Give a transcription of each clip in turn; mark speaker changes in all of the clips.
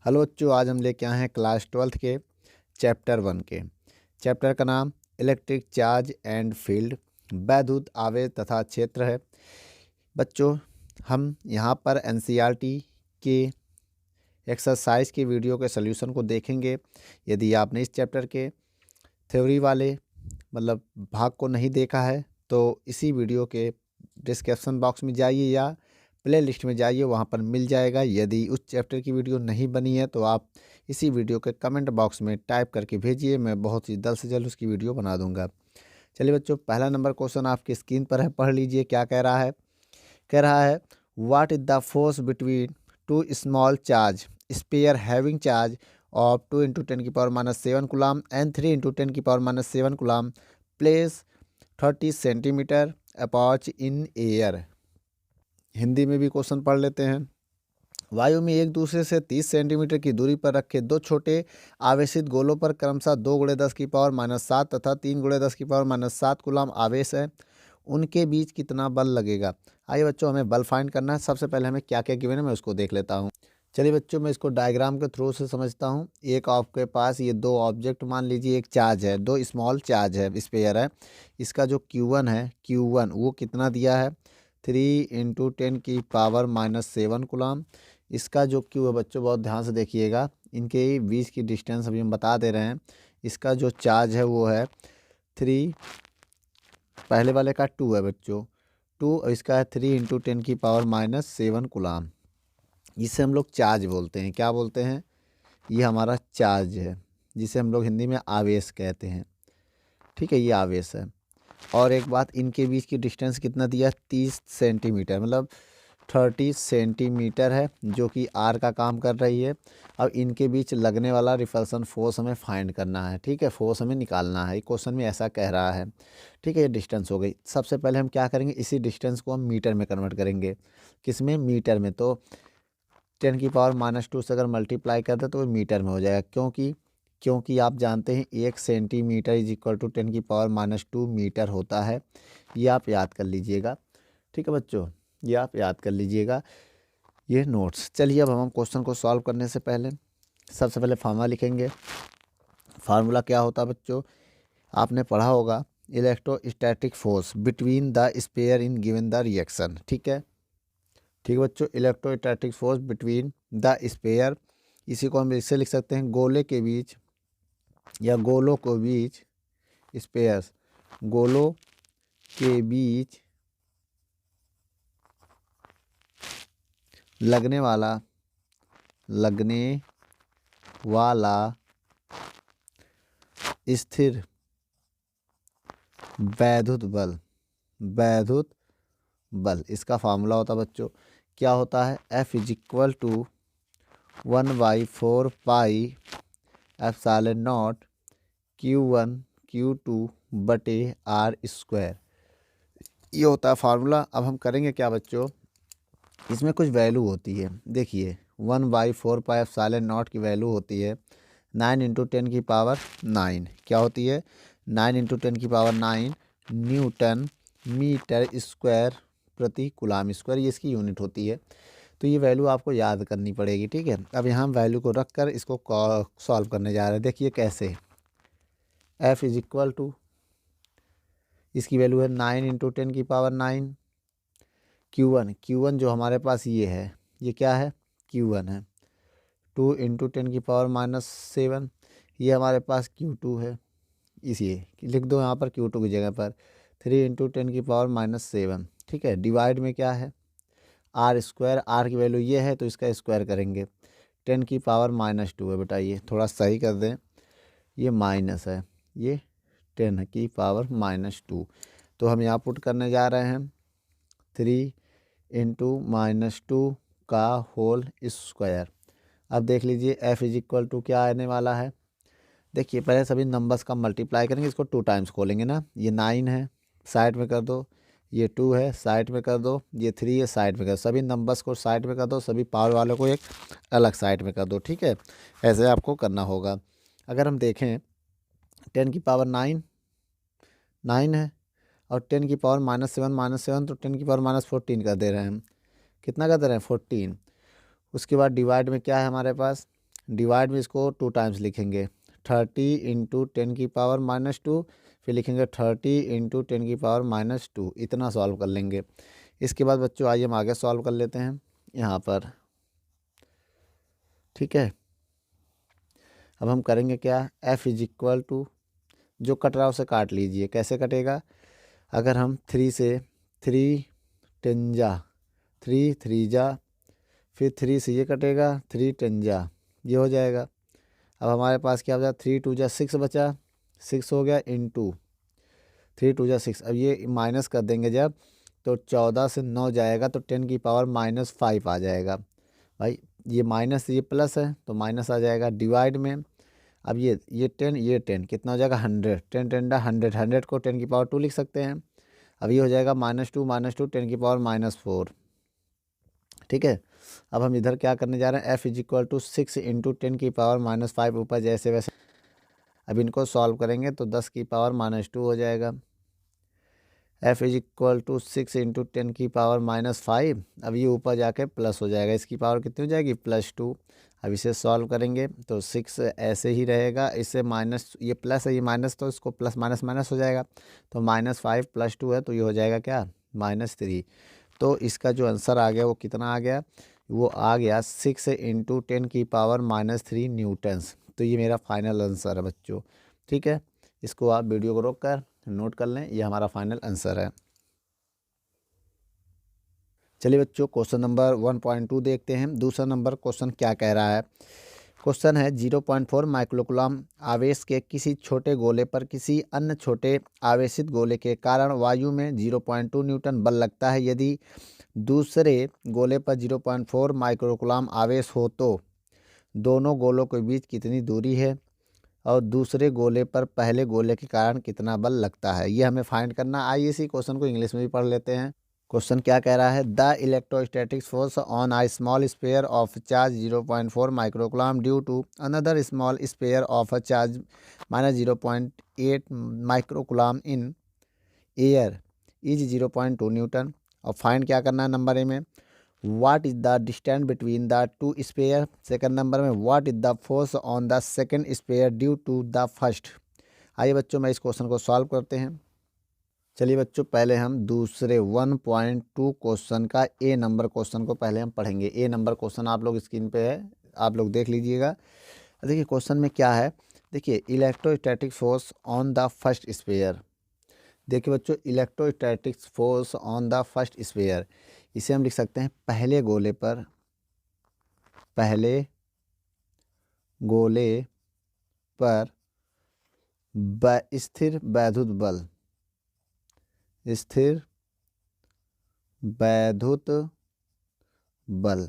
Speaker 1: Hello बच्चों, आज हम लेके आए हैं क्लास 12th के चैप्टर 1 के। चैप्टर का नाम इलेक्ट्रिक चार्ज एंड फील्ड, वैद्युत आवेश तथा क्षेत्र है। बच्चों, हम यहाँ पर एनसीईआरटी के एक्सरसाइज के वीडियो के सॉल्यूशन को देखेंगे। यदि आपने इस चैप्टर के थ्योरी वाले भाग को नहीं देखा है तो इसी वीडियो के डिस्क्रिप्शन बॉक्स में जाइए या प्ले लिस्ट में जाइए, वहाँ पर मिल जाएगा। यदि उस चैप्टर की वीडियो नहीं बनी है तो आप इसी वीडियो के कमेंट बॉक्स में टाइप करके भेजिए, मैं बहुत ही जल्द से जल्द उसकी वीडियो बना दूंगा। चलिए बच्चों, पहला नंबर क्वेश्चन आपकी स्क्रीन पर है, पढ़ लीजिए क्या कह रहा है। कह रहा है what is the force between two small charge sphere having charge of 2 × 10⁻⁷ coulomb and 3 × 10⁻⁷ coulomb place 30 centimetre apart in air. Hindi में भी क्वेश्चन पढ़ लेते हैं। वायु में एक दूसरे से 30 सेंटीमीटर की दूरी पर रखे दो छोटे आवेशित गोलों पर क्रमशः 2 × 10⁻⁷ तथा 3 × 10⁻⁷ कूलम आवेश है, उनके बीच कितना बल लगेगा। आइए बच्चों, हमें बल फाइंड करना है। सबसे पहले हमें क्या क्या गिवन है मैं उसको देख लेता हूँ। चलिए बच्चों, मैं इसको डायग्राम के थ्रू से समझता हूँ। एक आपके पास ये दो ऑब्जेक्ट मान लीजिए, एक चार्ज है, दो स्मॉल चार्ज है, स्पेयर है। इसका जो Q1 है, Q1 वो कितना दिया है 3 × 10⁻⁷ कूलम। इसका जो Q है बच्चों, बहुत ध्यान से देखिएगा, इनके बीच की डिस्टेंस अभी हम बता दे रहे हैं। इसका जो चार्ज है वो है 3, पहले वाले का 2 है बच्चों, 2, और इसका है 3 × 10⁻⁷ कूलम। जिसे हम लोग चार्ज बोलते हैं। क्या बोलते हैं? ये हमारा चार्ज है, जिसे हम लोग हिंदी में आवेश कहते हैं। ठीक है, ये आवेश है। और एक बात, इनके बीच की डिस्टेंस कितना दिया 30 सेंटीमीटर, 30 सेंटीमीटर है, जो कि आर का काम कर रही है। अब इनके बीच लगने वाला रिपल्सन फोर्स हमें फाइंड करना है। ठीक है, फोर्स हमें निकालना है, क्वेश्चन में ऐसा कह रहा है। ठीक है, ये डिस्टेंस हो गई। सबसे पहले हम क्या करेंगे, इसी डिस्टेंस को हम मीटर में कन्वर्ट करेंगे। किस में? मीटर में। तो 10⁻⁻² से अगर मल्टीप्लाई कर दे तो वो मीटर में हो जाएगा, क्योंकि आप जानते हैं 1 centimetre is equal to 10⁻⁻² metre होता है। ये आप याद कर लीजिएगा। ठीक है बच्चों, ये आप याद कर लीजिएगा, ये नोट्स। चलिए, अब हम क्वेश्चन को सॉल्व करने से पहले सबसे पहले फार्मूला लिखेंगे। फार्मूला क्या होता है बच्चों? आपने पढ़ा होगा, electrostatic force between the sphere in given the reaction. ठीक है बच्चों, electrostatic force between the sphere, इसी को हम इससे लिख सकते हैं, गोले के बीच या गोलों के बीच, स्पेयर्स गोलों के बीच लगने वाला स्थिर वैद्युत बल, इसका फार्मूला होता है बच्चों, क्या होता है? F = 1/4 pi epsilon not Q1 Q2/R²। ये होता है फार्मूला। अब हम करेंगे क्या बच्चों, इसमें कुछ वैल्यू होती है। देखिए, 1/4 पाई एप्सिलॉन नॉट की वैल्यू होती है 9 × 10⁹ क्या होती है? 9 × 10⁹ न्यूटन मीटर स्क्वायर प्रति कूलम स्क्वायर, ये इसकी यूनिट होती है। तो ये वैल्यू आपको याद करनी पड़ेगी। ठीक है, अब यहाँ हम वैल्यू को रख कर इसको सॉल्व करने जा रहे हैं। देखिए कैसे। F = इसकी वैल्यू है 9 × 10⁹ Q1 जो हमारे पास ये है, ये क्या है? Q1 है। 2 × 10⁻⁷, ये हमारे पास Q2 है। इसी लिख दो यहाँ पर Q2 की जगह पर 3 × 10⁻⁷। ठीक है, डिवाइड में क्या है? R²। R की वैल्यू ये है तो इसका स्क्वायर करेंगे। 10⁻⁻² है बेटा, ये थोड़ा सही कर दें, ये माइनस है, ये 10⁻²। तो हम यहाँ पुट करने जा रहे हैं 3 × -2 का होल स्क्वायर। अब देख लीजिए F = क्या आने वाला है। देखिए, पहले सभी नंबर्स का मल्टीप्लाई करेंगे, इसको 2 टाइम्स खोलेंगे ना। ये 9 है, साइड में कर दो, ये 2 है, साइड में कर दो, ये 3 है, साइड में कर दो। सभी नंबर्स को साइड में कर दो, सभी पावर वालों को एक अलग साइड में कर दो। ठीक है, ऐसे आपको करना होगा। अगर हम देखें 10⁻9 9 है, और 10⁻⁻7 तो 10⁻14 कर दे रहे हैं हम। कितना कर दे रहे हैं? 14। उसके बाद डिवाइड में क्या है हमारे पास? डिवाइड में इसको 2 टाइम्स लिखेंगे, 30 इंटू 10⁻², फिर लिखेंगे 30 इंटू 10⁻², इतना सॉल्व कर लेंगे। इसके बाद बच्चों आइए हम आगे सॉल्व कर लेते हैं यहाँ पर, ठीक है। अब हम करेंगे क्या, f इज इक्वल टू, जो कट रहा है उसे काट लीजिए। कैसे कटेगा, अगर हम 3 से 3 10 जा, 3 3 जा, फिर 3 से ये कटेगा, 3 10 जा, ये हो जाएगा। अब हमारे पास क्या बचा, 3 2 जा 6 बचा, 6 हो गया इंटू 3 2 जा 6। अब ये माइनस कर देंगे जब, तो 14 से 9 जाएगा तो 10⁻⁵ आ जाएगा। भाई ये माइनस ये प्लस है तो माइनस आ जाएगा। डिवाइड में अब ये 10 ये 10 कितना हो जाएगा, 100, 10 10 100, 100 को 10⁻² लिख सकते हैं। अब ये हो जाएगा -2 10⁻⁴, ठीक है। अब हम इधर क्या करने जा रहे हैं, f is equal to 6 into 10⁻⁵ ऊपर जैसे वैसे। अब इनको सॉल्व करेंगे तो 10⁻² हो जाएगा। f is equal to 6 into 10⁻⁵। अब ये ऊपर जाके प्लस हो जाएगा, इसकी पावर कितनी हो जाएगी, +2। अब इसे सॉल्व करेंगे तो 6 ऐसे ही रहेगा, इससे माइनस, ये प्लस है ये माइनस, तो इसको प्लस माइनस माइनस हो जाएगा। तो -5 + 2 है तो ये हो जाएगा क्या, -3। तो इसका जो आंसर आ गया वो कितना आ गया, वो आ गया 6 इंटू 10⁻³ न्यूटन्स। तो ये मेरा फाइनल आंसर है बच्चों, ठीक है। इसको आप वीडियो को रोक कर नोट कर लें, ये हमारा फाइनल आंसर है। चलिए बच्चों क्वेश्चन नंबर 1.2 देखते हैं। दूसरा नंबर क्वेश्चन क्या कह रहा है। क्वेश्चन है 0.4 माइक्रोकूलम आवेश के किसी छोटे गोले पर किसी अन्य छोटे आवेशित गोले के कारण वायु में 0.2 न्यूटन बल लगता है। यदि दूसरे गोले पर 0.4 माइक्रोकूलम आवेश हो तो दोनों गोलों के बीच कितनी दूरी है, और दूसरे गोले पर पहले गोले के कारण कितना बल लगता है, ये हमें फाइंड करना। आइए इसी क्वेश्चन को इंग्लिश में भी पढ़ लेते हैं। क्वेश्चन क्या कह रहा है, the electrostatic force on a small sphere of charge 0.4 microcoulomb due to another small sphere of a charge -0.8 microcoulomb in air is 0.2 newton. और फाइंड क्या करना है नंबर ए में, what is the distance between the two sphere. Second number में what is the force on the second sphere due to the first. आइए बच्चों मैं इस क्वेश्चन को सॉल्व करते हैं। चलिए बच्चों पहले हम दूसरे 1.2 क्वेश्चन का ए नंबर क्वेश्चन को पहले हम पढ़ेंगे। ए नंबर क्वेश्चन आप लोग स्क्रीन पे है, आप लोग देख लीजिएगा। देखिए क्वेश्चन में क्या है, देखिए electrostatic force on the first sphere. देखिए बच्चों electrostatics force on the first sphere, इसे हम लिख सकते हैं पहले गोले पर, पहले गोले पर स्थिर वैद्युत बल, स्थिर वैद्युत बल,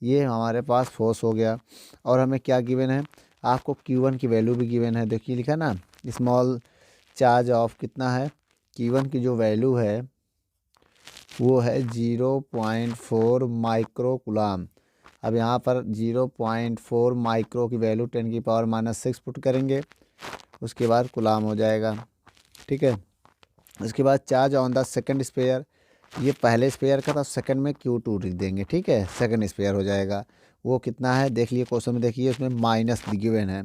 Speaker 1: ये हमारे पास फोर्स हो गया। और हमें क्या गिवन है, आपको Q1 की वैल्यू भी गिवन है। देखिए लिखा ना, स्मॉल चार्ज ऑफ कितना है, Q1 की जो वैल्यू है वो है 0.4 माइक्रोकूलम। अब यहाँ पर 0.4 माइक्रो की वैल्यू 10⁻⁻6 पुट करेंगे, उसके बाद कूलम हो जाएगा, ठीक है। उसके बाद charge on the second sphere, ये पहले स्पेयर का था, सेकंड में Q2 लिख देंगे, ठीक है, सेकंड स्पेयर हो जाएगा। वो कितना है देख लिए क्वेश्चन में, देखिए उसमें माइनस गिवन है,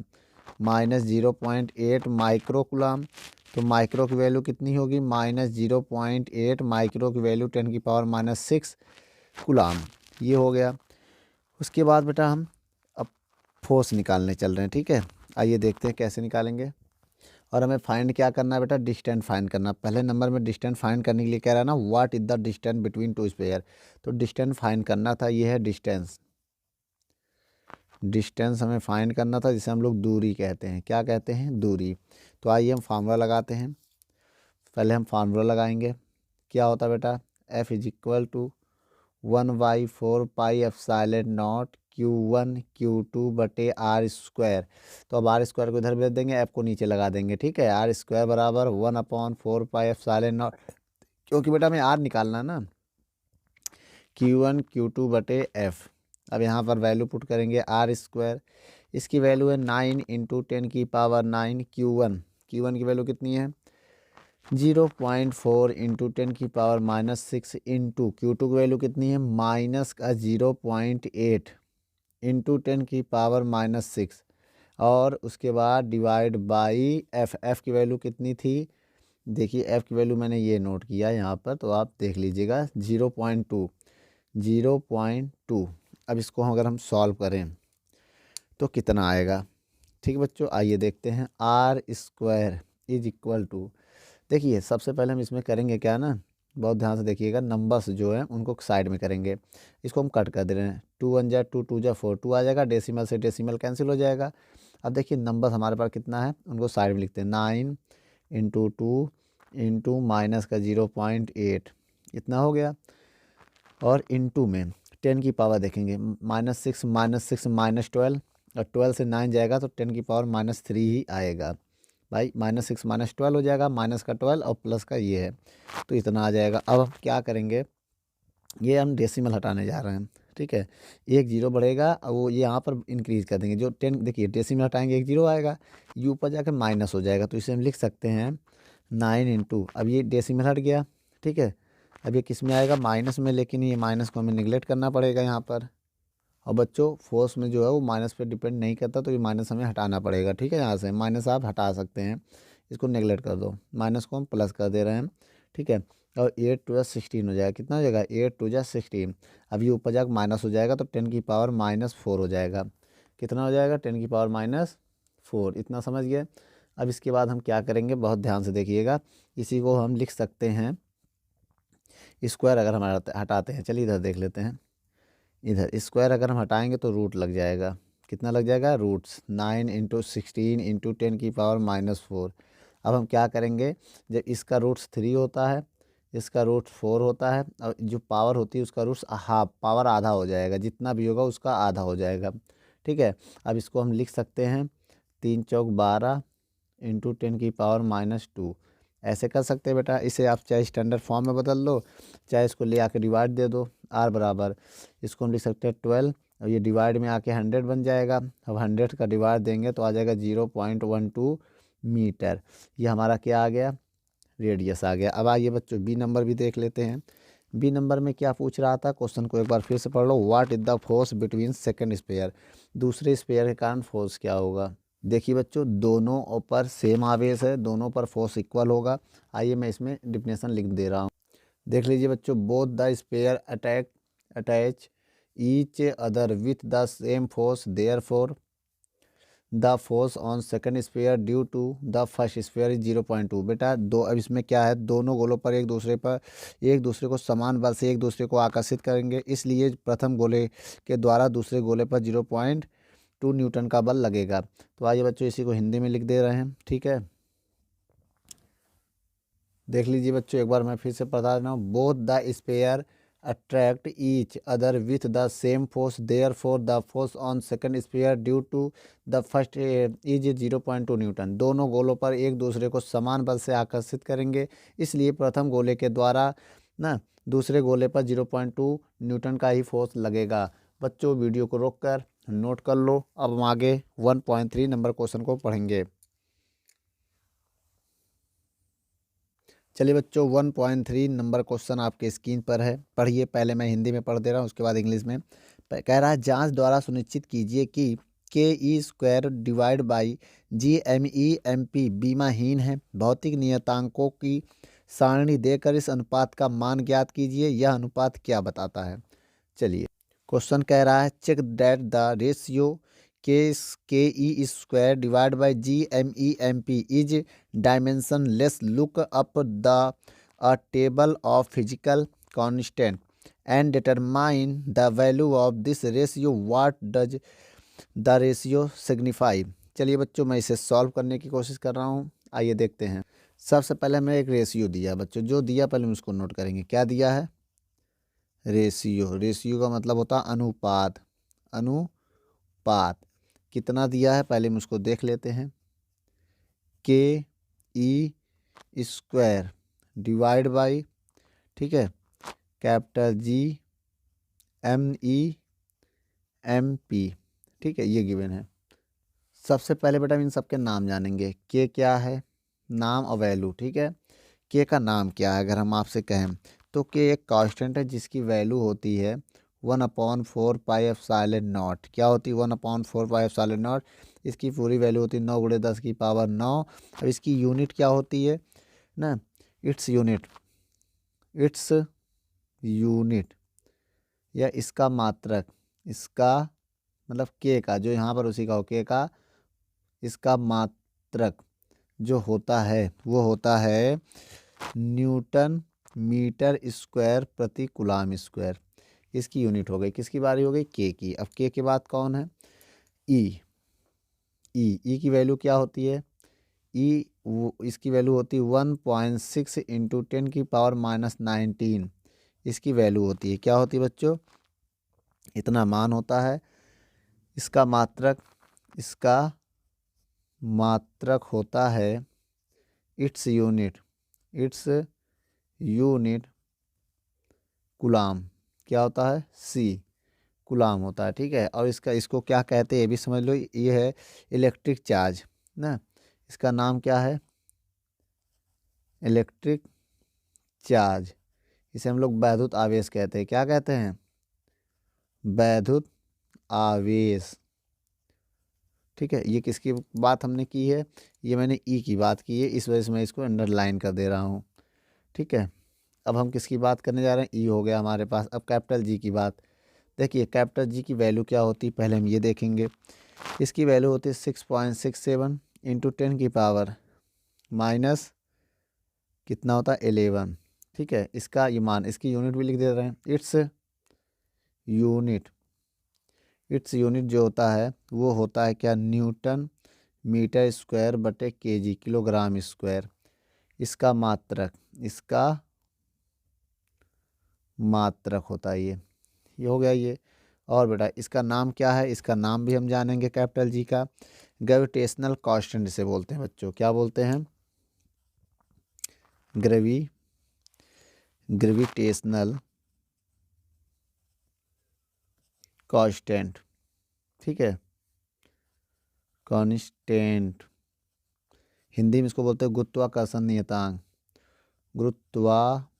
Speaker 1: -0.8 माइक्रोकूलम। तो माइक्रो की वैल्यू कितनी होगी, -0.8 माइक्रो की वैल्यू 10⁻⁻6 कूलम, ये हो गया। उसके बाद बेटा हम अब फोर्स निकालने चल रहे हैं, ठीक है। आइए देखते हैं कैसे निकालेंगे। और हमें फाइंड क्या करना है बेटा, डिस्टेंस फाइंड करना। पहले नंबर में डिस्टेंस फाइंड करने के लिए कह रहा है ना, what is the distance between two sphere. तो डिस्टेंस फाइंड करना था, ये है डिस्टेंस। डिस्टेंस हमें फाइंड करना था, जिसे हम लोग दूरी कहते हैं। क्या कहते हैं, दूरी। तो आइए हम फार्मूला लगाते हैं। पहले हम फार्मूला लगाएंगे, क्या होता है बेटा, F is equal to 1/4πε0 Q1 Q2 बटे R²। तो अब R² को इधर भेज देंगे, F को नीचे लगा देंगे, ठीक है। R² बराबर 1/4πε0, क्योंकि बेटा हमें R निकालना है ना, Q1 Q2 बटे F। अब यहाँ पर वैल्यू पुट करेंगे R², इसकी वैल्यू है 9 × 10⁹ Q1। Q1 की वैल्यू कितनी है 0.4 × 10⁻⁻6 इंटू Q2 की वैल्यू कितनी है -0.8 इंटू 10⁻⁻6 और उसके बाद डिवाइड बाई एफ़ की वैल्यू कितनी थी, देखिए एफ़ की वैल्यू मैंने ये नोट किया यहाँ पर, तो आप देख लीजिएगा 0.2। अब इसको अगर हम सॉल्व करें तो कितना आएगा। ठीक है बच्चों, आइए देखते हैं। r² इज इक्वल टू, देखिए सबसे पहले हम इसमें करेंगे क्या ना, बहुत ध्यान से देखिएगा, नंबर्स जो हैं उनको साइड में करेंगे। इसको हम कट कर दे रहे हैं, 2 1 जा 2, 2 जा 4, 2 आ जाएगा, डेसिमल से डेसिमल कैंसिल हो जाएगा। अब देखिए नंबर हमारे पास कितना है, उनको साइड में लिखते हैं। 9 इंटू 2 इंटू माइनस का 0.8 इतना हो गया, और इंटू में 10 की पावर देखेंगे, -6 -12, और 12 से 9 जाएगा तो 10 की पावर -3 ही आएगा भाई। -6 -12 हो जाएगा, माइनस का 12 और प्लस का ये है, तो इतना आ जाएगा। अब हम क्या करेंगे, ये हम डेसिमल हटाने जा रहे हैं, ठीक है। एक जीरो बढ़ेगा और वो ये यहाँ पर इंक्रीज कर देंगे, जो 10, देखिए डेसिमल हटाएंगे एक जीरो आएगा, ये ऊपर जाकर माइनस हो जाएगा, तो इसे हम लिख सकते हैं 9 इंटू, अब ये डेसिमल हट गया, ठीक है। अब ये किस में आएगा, माइनस में, लेकिन ये माइनस को हमें निगलेक्ट करना पड़ेगा यहाँ पर। और बच्चों फोर्स में जो है वो माइनस पे डिपेंड नहीं करता, तो ये माइनस हमें हटाना पड़ेगा, ठीक है। यहाँ से माइनस आप हटा सकते हैं, इसको नेगलेक्ट कर दो, माइनस को हम प्लस कर दे रहे हैं, ठीक है। और 8 2 16 हो जाएगा, कितना हो जाएगा, 8 2 16। अब ये ऊपर जाकर माइनस हो जाएगा तो 10 की पावर -4 हो जाएगा, कितना हो जाएगा, 10 की पावर -4, इतना समझ गए। अब इसके बाद हम क्या करेंगे, बहुत ध्यान से देखिएगा, इसी को हम लिख सकते हैं स्क्वायर, अगर हम हटाते हैं, चलिए इधर देख लेते हैं। इधर स्क्वायर अगर हम हटाएंगे तो रूट लग जाएगा, कितना लग जाएगा, रूट्स 9 इंटू 16 इंटू 10 की पावर -4। अब हम क्या करेंगे, जब इसका रूट्स 3 होता है, इसका रूट 4 होता है, और जो पावर होती है उसका रूट्स हाफ, पावर आधा हो जाएगा, जितना भी होगा उसका आधा हो जाएगा, ठीक है। अब इसको हम लिख सकते हैं 3 चौक 12 इंटू 10 की पावर -2, ऐसे कर सकते हैं बेटा। इसे आप चाहे स्टैंडर्ड फॉर्म में बदल लो, चाहे इसको ले आके डिवाइड दे दो, r बराबर, इसको हम लिख सकते हैं 12, और ये डिवाइड में आके 100 बन जाएगा। अब 100 का डिवाइड देंगे तो आ जाएगा 0.12 मीटर, ये हमारा क्या आ गया, रेडियस आ गया। अब आइए बच्चों बी नंबर भी देख लेते हैं। बी नंबर में क्या पूछ रहा था, क्वेश्चन को एक बार फिर से पढ़ लो। What is the force between second sphere, दूसरे स्पेयर के कारण फोर्स क्या होगा। देखिए बच्चों दोनों पर सेम आवेश है, दोनों पर फोर्स इक्वल होगा। आइए मैं इसमें डिफिनेशन लिख दे रहा हूँ, देख लीजिए बच्चों। Both the sphere attach each other with the same force, therefore the force on second sphere due to the first sphere is 0.2। बेटा दो, अब इसमें क्या है, दोनों गोलों पर एक दूसरे को समान बल से एक दूसरे को आकर्षित करेंगे, इसलिए प्रथम गोले के द्वारा दूसरे गोले पर 0.2 न्यूटन का बल लगेगा। तो आइए बच्चों इसी को हिंदी में लिख दे रहे हैं, ठीक है। देख लीजिए बच्चों एक बार मैं फिर से बता रहा हूँ। Both the sphere attract each other with the same force, therefore the force on second sphere due to the first is 0.2 newton. दोनों गोलों पर एक दूसरे को समान बल से आकर्षित करेंगे, इसलिए प्रथम गोले के द्वारा ना दूसरे गोले पर 0.2 न्यूटन का ही फोर्स लगेगा। बच्चों वीडियो को रोक कर नोट कर लो। अब हम आगे 1.3 नंबर क्वेश्चन को पढ़ेंगे। चलिए बच्चों 1.3 नंबर क्वेश्चन आपके स्क्रीन पर है, पढ़िए। पहले मैं हिंदी में पढ़ दे रहा हूँ, उसके बाद इंग्लिश में। कह रहा है जांच द्वारा सुनिश्चित कीजिए कि ke² डिवाइड बाई GME/MP बीमाहीन है। भौतिक नियतांकों की सारणी देकर इस अनुपात का मान ज्ञात कीजिए, यह अनुपात क्या बताता है। चलिए क्वेश्चन कह रहा है check that the ratio ke² divide by GME/MP is dimensionless. Look up a table of physical constant and determine the value of this ratio. What does the ratio signify? चलिए बच्चों मैं इसे सॉल्व करने की कोशिश कर रहा हूँ, आइए देखते हैं। सबसे पहले हमें एक रेशियो दिया बच्चों, जो दिया पहले हम उसको नोट करेंगे। क्या दिया है, रेशियो। रेशियो का मतलब होता है अनुपात। अनुपात कितना दिया है पहले हम उसको देख लेते हैं। ke² डिवाइड बाई, ठीक है, कैपिटल GME/MP, ठीक है, ये गिवन है। सबसे पहले बेटा इन सबके नाम जानेंगे। के क्या है, नाम और वैल्यू, ठीक है। के का नाम क्या है, अगर हम आपसे कहें तो के एक कांस्टेंट है जिसकी वैल्यू होती है 1/4 पाई एप्सिलॉन नॉट। क्या होती है 1/4 पाई एप्सिलॉन नॉट? इसकी पूरी वैल्यू होती है 9 × 10⁻9। अब इसकी यूनिट क्या होती है ना, इट्स यूनिट या इसका मात्रक, इसका मतलब के का, जो यहाँ पर उसी का हो के का, इसका मात्रक जो होता है वो होता है न्यूटन मीटर स्क्वायर प्रति कूलम स्क्वायर। इसकी यूनिट हो गई, किसकी बारी हो गई? के की। अब के के बाद कौन है? ई। ई की वैल्यू क्या होती है? ई इसकी वैल्यू होती है 1.6 × 10⁻19। इसकी वैल्यू होती है, क्या होती है बच्चों? इतना मान होता है। इसका मात्रक होता है इट्स यूनिट कूलम। क्या होता है? सी कूलम होता है, ठीक है। और इसको क्या कहते हैं ये भी समझ लो, ये है इलेक्ट्रिक चार्ज ना। इसका नाम क्या है? Electric charge. इसे हम लोग वैद्युत आवेश कहते हैं। क्या कहते हैं? वैद्युत आवेश, ठीक है। ये किसकी बात हमने की है? ये मैंने ई की बात की है, इस वजह से मैं इसको अंडरलाइन कर दे रहा हूँ, ठीक है। अब हम किसकी बात करने जा रहे हैं? ई हो गया हमारे पास। अब कैपिटल जी की बात देखिए। कैपिटल जी की वैल्यू क्या होती है पहले हम ये देखेंगे। इसकी वैल्यू होती है 6.67 × 10⁻- कितना होता है? 11, ठीक है। इसका ये मान, इसकी यूनिट भी लिख दे रहे हैं। इट्स यूनिट जो होता है वो होता है क्या? न्यूटन मीटर स्क्वायर बटे केजी, किलोग्राम स्क्वायर। इसका मात्रक होता है ये हो गया ये। और बेटा इसका नाम क्या है? इसका नाम भी हम जानेंगे कैपिटल जी का। ग्रेविटेशनल कांस्टेंट इसे बोलते हैं बच्चों। क्या बोलते हैं? ग्रेविटेशनल कांस्टेंट, ठीक है। कांस्टेंट हिंदी में इसको बोलते हैं गुरुत्वाकर्षण नियतांक। गुरुत्वाकर्षण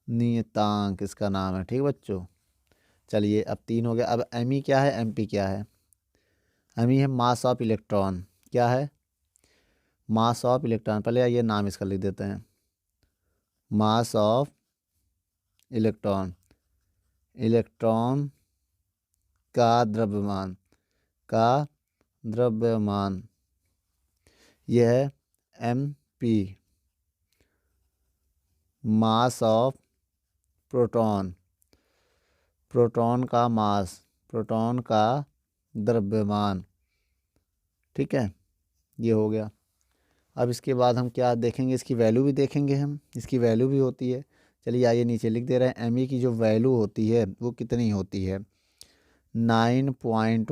Speaker 1: नियतांक इसका नाम है, ठीक बच्चों। चलिए अब 3 हो गया। अब एम क्या है, एम क्या है? एम है मास ऑफ इलेक्ट्रॉन। क्या है? Mass of electron. पहले ये नाम इसका लिख देते हैं, मास ऑफ इलेक्ट्रॉन। इलेक्ट्रॉन का द्रव्यमान यह है M P. Mass of proton का मास, प्रोटॉन का द्रव्यमान, ठीक है। ये हो गया। अब इसके बाद हम क्या देखेंगे? इसकी वैल्यू भी देखेंगे हम। इसकी वैल्यू भी होती है। चलिए आइए नीचे लिख दे रहे हैं। एम की जो वैल्यू होती है वो कितनी होती है? 9.1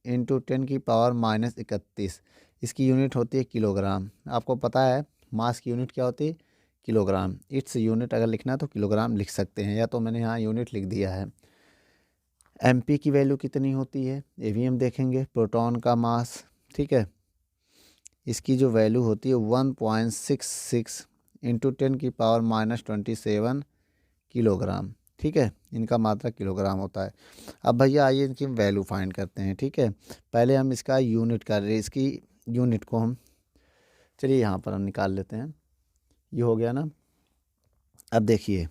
Speaker 1: × 10⁻31। इसकी यूनिट होती है किलोग्राम। आपको पता है मास की यूनिट क्या होती है? किलोग्राम। इट्स यूनिट अगर लिखना है तो किलोग्राम लिख सकते हैं, या तो मैंने यहाँ यूनिट लिख दिया है। एमपी की वैल्यू कितनी होती है ये भी हम देखेंगे। प्रोटॉन का मास, ठीक है। इसकी जो वैल्यू होती है 1.66 × 10⁻27 किलोग्राम, ठीक है। इनका मात्रा किलोग्राम होता है। अब भैया आइए इनकी वैल्यू फाइंड करते हैं, ठीक है। पहले हम इसका यूनिट कर रहे हैं। इसकी यूनिट को हम चलिए यहाँ पर हम निकाल लेते हैं। ये हो गया ना। अब देखिए,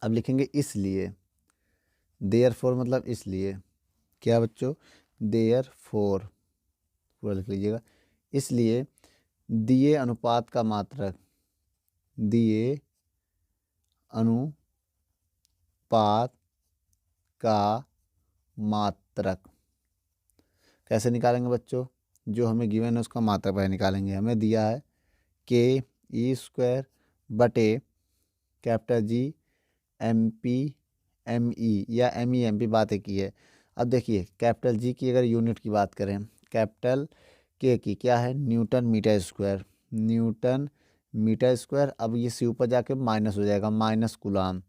Speaker 1: अब लिखेंगे इसलिए। देयरफॉर मतलब इसलिए। क्या बच्चों? देयरफॉर पूरा लिख लीजिएगा। इसलिए दिए अनुपात का मात्रक, दिए अनुपात का मात्रक कैसे निकालेंगे बच्चों? जो हमें गिवन है उसका मात्रक पहले निकालेंगे। हमें दिया है के ई स्क्वायर बटे capital G M P M E, या एम ई एम पी बातें की है। अब देखिए कैपिटल जी की अगर यूनिट की बात करें, कैपिटल के की क्या है? Newton metre square. Newton metre square. अब ये सी ऊपर जाके माइनस हो जाएगा, माइनस कूलाम,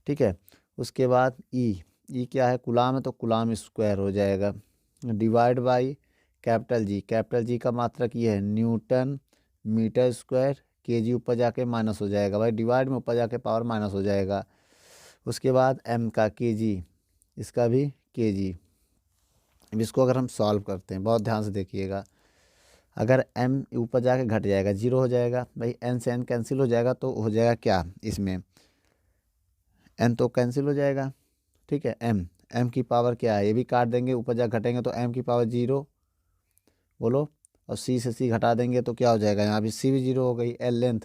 Speaker 1: ठीक है। उसके बाद ई क्या है? कूलाम है तो कूलाम स्क्वायर हो जाएगा, डिवाइड बाई कैपिटल जी का मात्रक ये है न्यूटन मीटर स्क्वायर, केजी ऊपर जाके माइनस हो जाएगा भाई, डिवाइड में ऊपर जाके पावर माइनस हो जाएगा। उसके बाद एम का केजी, इसका भी केजी। अब इसको अगर हम सॉल्व करते हैं, बहुत ध्यान से देखिएगा, अगर m ऊपर जाके घट जाएगा, जीरो हो जाएगा भाई, n से n कैंसिल हो जाएगा तो हो जाएगा क्या, इसमें n तो कैंसिल हो जाएगा, ठीक है। m की पावर क्या है, ये भी काट देंगे, ऊपर जाके घटेंगे तो m की पावर जीरो, बोलो। और c से c घटा देंगे तो क्या हो जाएगा, यहाँ भी c भी जीरो हो गई। l लेंथ,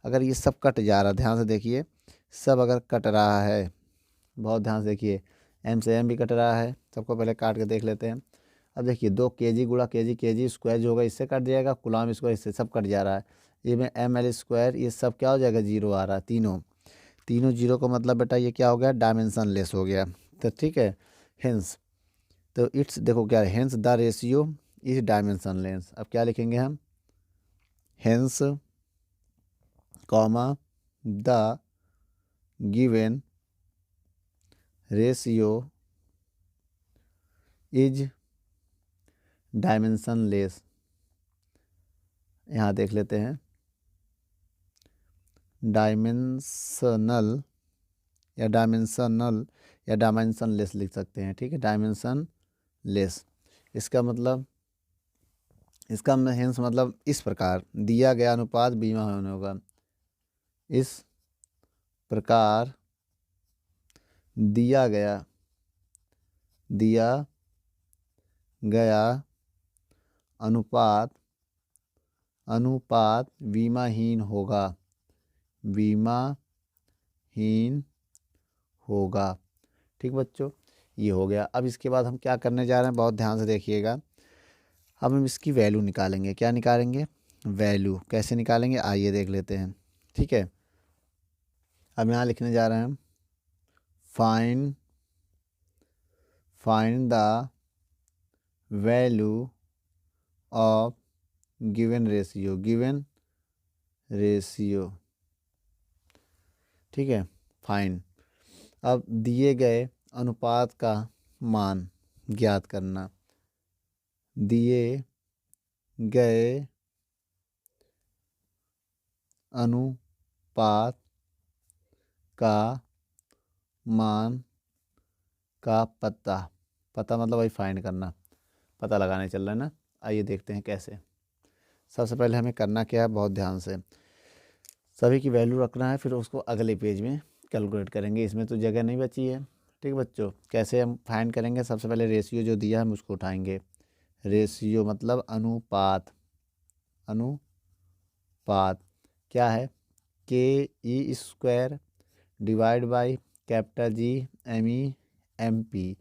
Speaker 1: अगर ये सब कट जा रहा है, ध्यान से देखिए, सब अगर कट रहा है, बहुत ध्यान से देखिए, m से m भी कट रहा है, सबको पहले काट के देख लेते हैं। अब देखिए 2 केजी गुणा केजी, केजी स्क्वायर जो होगा इससे कट जाएगा, कुलाम स्क्वायर इससे, सब कट जा रहा है। ये में एम एल स्क्वायर, ये सब क्या हो जाएगा, जीरो आ रहा है, तीनों तीनों जीरो का मतलब बेटा ये क्या हो गया, डायमेंशन लेस हो गया, तो ठीक है। हेंस, तो इट्स देखो क्या है, hence the ratio is dimension less. अब क्या लिखेंगे हम, hence comma the given ratio is dimension less. यहाँ देख लेते हैं, डायमेंशनल या डायमेंशन लेस लिख सकते हैं, ठीक है, डायमेंशन लेस। इसका मतलब, इसका हेंस मतलब इस प्रकार, दिया गया अनुपात बीमा होने होगा, इस प्रकार दिया गया अनुपात बीमाहीन होगा, ठीक बच्चों, ये हो गया। अब इसके बाद हम क्या करने जा रहे हैं, बहुत ध्यान से देखिएगा। अब हम इसकी वैल्यू निकालेंगे, क्या निकालेंगे, वैल्यू कैसे निकालेंगे, आइए देख लेते हैं, ठीक है। अब यहाँ लिखने जा रहे हैं, find the value of given ratio, ठीक है, फाइंड। अब दिए गए अनुपात का मान ज्ञात करना, दिए गए अनुपात का मान का पता मतलब वही फाइंड करना, पता लगाने चल रहा है ना। आइए देखते हैं कैसे। सबसे पहले हमें करना क्या है, बहुत ध्यान से सभी की वैल्यू रखना है, फिर उसको अगले पेज में कैलकुलेट करेंगे, इसमें तो जगह नहीं बची है, ठीक बच्चों। कैसे हम फाइंड करेंगे, सबसे पहले रेशियो जो दिया है हम उसको उठाएंगे, रेशियो मतलब अनुपात क्या है, K E square divide by capital G M E M P.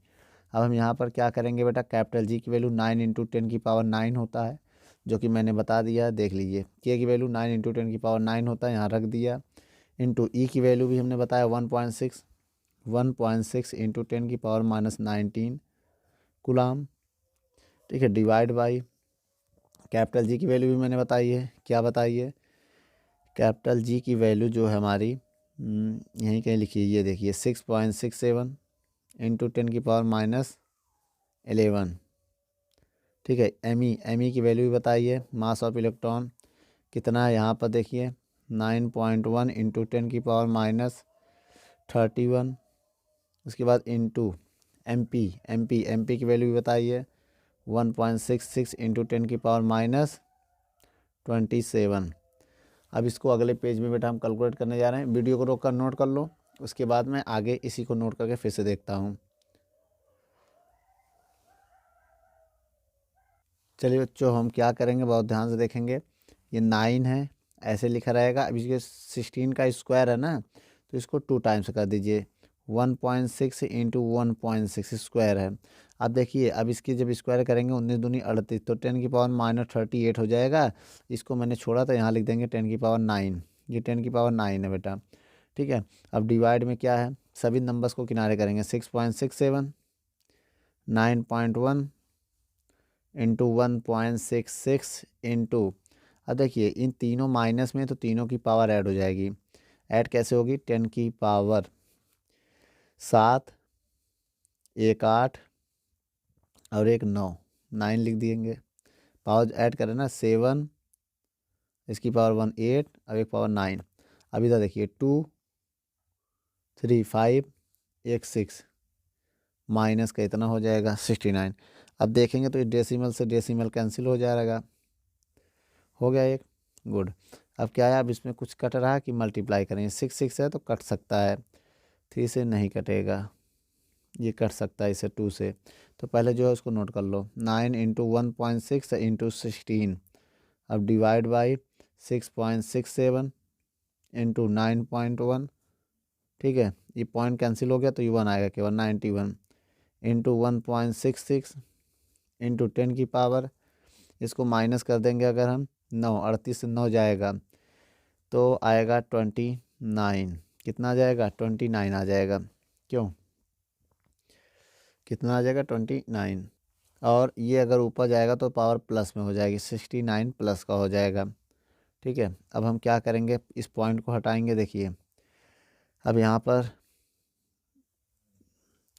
Speaker 1: अब हम यहाँ पर क्या करेंगे बेटा, कैपिटल जी की वैल्यू 9 इंटू 10 की पावर 9 होता है, जो कि मैंने बता दिया, देख लीजिए। के की वैल्यू 9 इंटू 10 की पावर 9 होता है, यहाँ रख दिया। इंटू ई की वैल्यू भी हमने बताया 1.6 इंटू 10 की पावर -19 कुलाम, ठीक है, डिवाइड बाई कैपिटल जी की वैल्यू भी मैंने बताई है, क्या बताई है, कैपिटल जी की वैल्यू जो है हमारी, यहीं कहीं लिखिए, ये देखिए 6.67 इंटू 10 की पावर -11, ठीक है। एम ई की वैल्यू भी बताइए, मास ऑफ इलेक्ट्रॉन कितना है, यहाँ पर देखिए 9.1 इंटू 10 की पावर -31। उसके बाद इंटू एम पी की वैल्यू भी बताइए 1.66 इंटू 10 की पावर -27। अब इसको अगले पेज में बेटा हम कैलकुलेट करने जा रहे हैं, वीडियो को रोक कर नोट कर लो, उसके बाद मैं आगे इसी को नोट करके फिर से देखता हूँ। चलिए बच्चों, हम क्या करेंगे, बहुत ध्यान से देखेंगे। ये 9 है, ऐसे लिखा रहेगा। अब इसके 16 का स्क्वायर है ना, तो इसको 2 टाइम्स कर दीजिए, 1.6 इंटू 1.6 स्क्वायर है। अब देखिए, अब इसकी जब स्क्वायर करेंगे 19 दूनी 38, तो 10 की पावर -38 हो जाएगा। इसको मैंने छोड़ा था, यहाँ लिख देंगे 10 की पावर 9, ये 10 की पावर 9 है बेटा, ठीक है। अब डिवाइड में क्या है, सभी नंबर्स को किनारे करेंगे, 6.67 9.1 इंटू 1.66 इंटू, अब देखिए इन तीनों माइनस में, तो तीनों की पावर ऐड हो जाएगी। ऐड कैसे होगी, 10 की पावर 7, एक 8 और एक 9, 9 लिख देंगे। पावर ऐड करें ना, 7, इसकी पावर 1 8, अब एक पावर 9। अब इधर देखिए 2 3 5 एक 6 माइनस का इतना हो जाएगा 69। अब देखेंगे तो डेसिमल से डेसिमल कैंसिल हो जाएगा, हो गया एक। गुड। अब क्या है, अब इसमें कुछ कट रहा है कि मल्टीप्लाई करेंगे, 6 6 है तो कट सकता है, 3 से नहीं कटेगा, ये कट सकता है इसे 2 से। तो पहले जो है उसको नोट कर लो, 9 इंटू 1.6 इंटू 16। अब डिवाइड बाई 6.67 इंटू 9.1। ठीक है, ये पॉइंट कैंसिल हो गया तो ये 1 आएगा केवल, 91 इंटू 1.66 इंटू 10 की पावर, इसको माइनस कर देंगे अगर हम, 9 38 से 9 जाएगा तो आएगा 29। कितना आ जाएगा, 29 आ जाएगा। क्यों, कितना आ जाएगा, 29। और ये अगर ऊपर जाएगा तो पावर प्लस में हो जाएगी, 69 प्लस का हो जाएगा। ठीक है, अब हम क्या करेंगे, इस पॉइंट को हटाएंगे। देखिए अब यहाँ पर,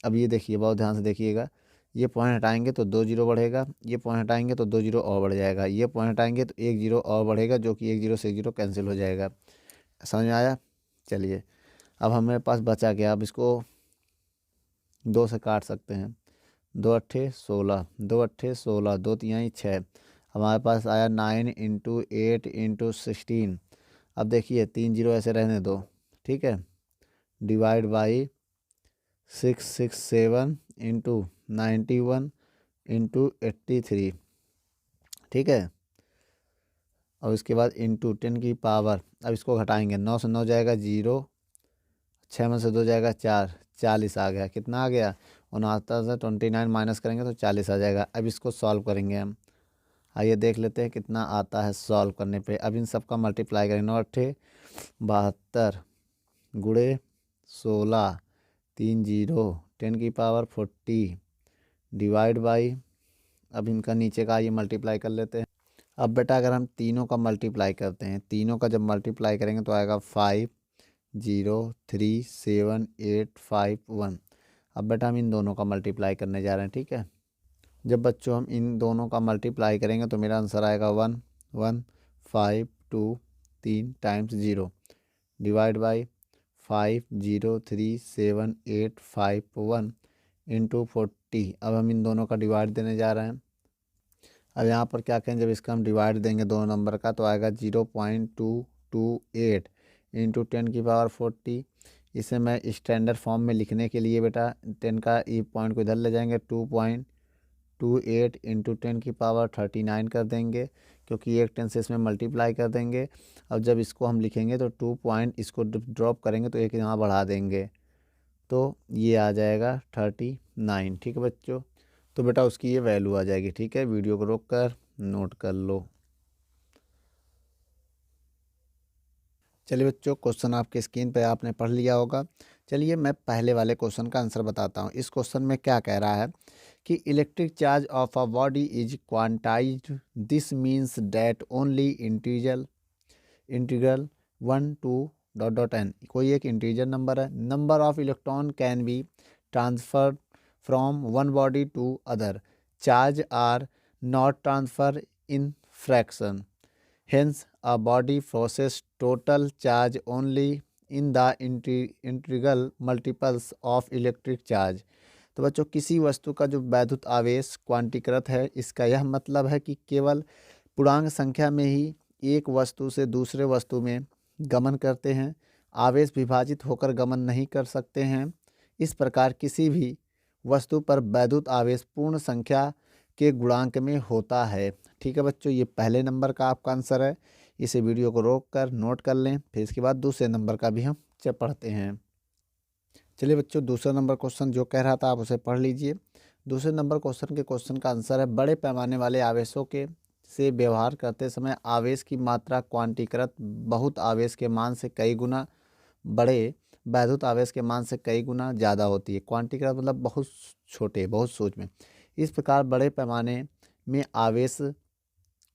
Speaker 1: अब ये देखिए बहुत ध्यान से देखिएगा, ये पॉइंट हटाएंगे तो 2 जीरो बढ़ेगा, ये पॉइंट हटाएंगे तो 2 जीरो और बढ़ जाएगा, ये पॉइंट हटाएंगे तो 1 जीरो और बढ़ेगा, जो कि 1 जीरो से 1 जीरो कैंसिल हो जाएगा। समझ में आया। चलिए अब हमारे पास बचा क्या, अब इसको 2 से काट सकते हैं, 2 अट्ठे 16, 2 अट्ठे 16, 2 तिहाई 6। हमारे पास आया 9 इंटू 8 इंटू 16। अब देखिए 3 जीरो ऐसे रहने दो, ठीक है, डिवाइड बाई 667 इंटू 91 इंटू 83। ठीक है, और उसके बाद इंटू 10 की पावर, अब इसको घटाएंगे, 9 से 9 जाएगा 0, 6 में से 2 जाएगा 4, 40 आ गया। कितना आ गया, 69 से 29 माइनस करेंगे तो 40 आ जाएगा। अब इसको सॉल्व करेंगे हम, आइए देख लेते हैं कितना आता है सॉल्व करने पे। अब इन सब का मल्टीप्लाई करेंगे, 9 अट्ठे 72 गुड़े 16, 3 जीरो, 10 की पावर 40 डिवाइड बाई, अब इनका नीचे का ये मल्टीप्लाई कर लेते हैं। अब बेटा अगर हम तीनों का मल्टीप्लाई करते हैं, तीनों का जब मल्टीप्लाई करेंगे तो आएगा 5 0 3 7 8 5 1। अब बेटा हम इन दोनों का मल्टीप्लाई करने जा रहे हैं। ठीक है, जब बच्चों हम इन दोनों का मल्टीप्लाई करेंगे तो मेरा आंसर आएगा 1 1 5 2 3 टाइम्स 0 डिवाइड बाई 5 0 3 7 8 5 1 इंटू 40। अब हम इन दोनों का डिवाइड देने जा रहे हैं। अब यहाँ पर क्या करें, जब इसका हम डिवाइड देंगे दोनों नंबर का तो आएगा 0.228 इंटू 10 की पावर 40। इसे मैं स्टैंडर्ड फॉर्म में लिखने के लिए बेटा 10 का ई पॉइंट को इधर ले जाएंगे, 2.28 इंटू 10 की पावर 39 कर देंगे, क्योंकि एक 10 से इसमें मल्टीप्लाई कर देंगे। अब जब इसको हम लिखेंगे तो 2 पॉइंट इसको ड्रॉप करेंगे तो एक यहाँ बढ़ा देंगे, तो ये आ जाएगा 39। ठीक है बच्चों, तो बेटा उसकी ये वैल्यू आ जाएगी। ठीक है, वीडियो को रोक कर नोट कर लो। चलिए बच्चों, क्वेश्चन आपके स्क्रीन पे आपने पढ़ लिया होगा। चलिए मैं पहले वाले क्वेश्चन का आंसर बताता हूँ। इस क्वेश्चन में क्या कह रहा है कि electric charge of a body is quantised, this means that only integral 1 to dot dot N, कोई एक इंटीजर नंबर है, number of electron can be transferred from one body to other, charge are not transfer in fraction, hence a body possesses total charge only in the integral multiples of electric charge। तो बच्चों किसी वस्तु का जो वैद्युत आवेश क्वांटीकृत है, इसका यह मतलब है कि केवल पूर्णांक संख्या में ही एक वस्तु से दूसरे वस्तु में गमन करते हैं, आवेश विभाजित होकर गमन नहीं कर सकते हैं। इस प्रकार किसी भी वस्तु पर वैद्युत आवेश पूर्ण संख्या के गुणांक में होता है। ठीक है बच्चों, ये पहले नंबर का आपका आंसर है। इसे वीडियो को रोक कर नोट कर लें, फिर इसके बाद दूसरे नंबर का भी हम पढ़ते हैं। चलिए बच्चों, दूसरा नंबर क्वेश्चन जो कह रहा था आप उसे पढ़ लीजिए। दूसरे नंबर क्वेश्चन का आंसर है, बड़े पैमाने वाले आवेशों के से व्यवहार करते समय आवेश की मात्रा क्वांटीकृत बहुत आवेश के मान से कई गुना बड़े वैद्युत आवेश के मान से कई गुना ज़्यादा होती है। क्वांटीकृत मतलब बहुत छोटे, बहुत सूक्ष्म। इस प्रकार बड़े पैमाने में आवेश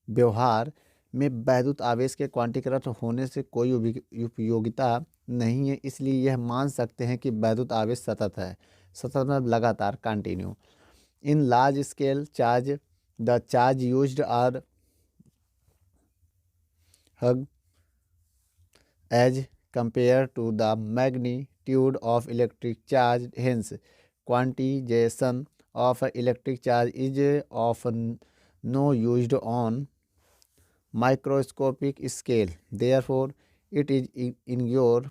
Speaker 1: व्यवहार में वैद्युत आवेश के क्वांटीकृत होने से कोई उपयोगिता नहीं है, इसलिए यह मान सकते हैं कि वैद्युत आवेश सतत है। सतत मतलब लगातार, continue. In large scale charge the charge used are hug as compared to the magnitude of electric charge. Hence, quantization of electric charge is often no used on microscopic scale. Therefore, it is ignore